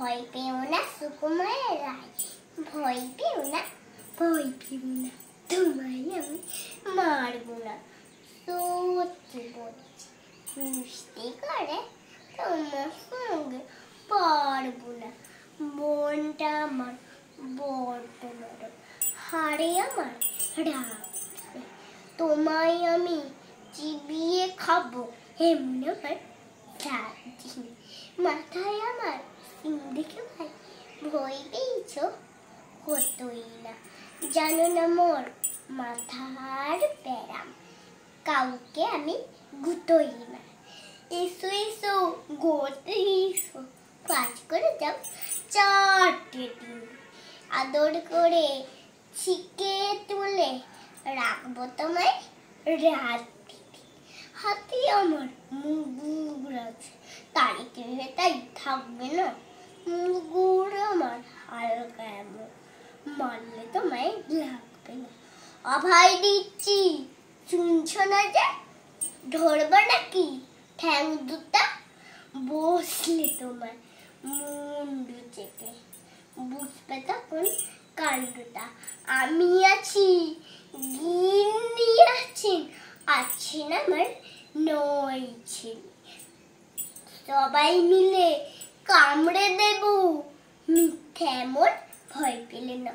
ভয় পেও না সুকুমার রায়, ভয় পেও না, ভয় পেও না, তোমায় আমি মারবো না। সত্যি বলছি, মিষ্টি করে তোমার সঙ্গে পারবো না। মনটা আমার বড্ড নরম, হাড়ে আমার রাগ, তোমায় আমি চিবিয়ে খাবো এমন আমার রাজি। মাথায় আমার সিং দেখে ভাই ভয় পেয়েছ কতই না, জানো না মোর মাথার ব্যারাম, কাউকে আমি গুতোই না। এসো এসো গোতে এসো, কাজ করে যাও 4টে দিন, আদর করে ছিকে তুলে রাখবো তোমায় রাত। হাতে আমার মুগুর আছে, তারিখে তাই থাকবে না। মুগুর আমার হালকা এমন, মারলে তোমায় লাগবে না। অভয় দিচ্ছি শুনছো না যে, ধরবো নাকি ঠ্যাং দুটা, বসলে তোমার মুন্ডু চেপে, বুঝবে তখন কাণ্ডটা। আমি আছি, গিন্নি আছেন, আছেন আমার 9 ছেলে, সবাই মিলে কামড়ে দেব মিথ্যে এমন ভয় পেলে না।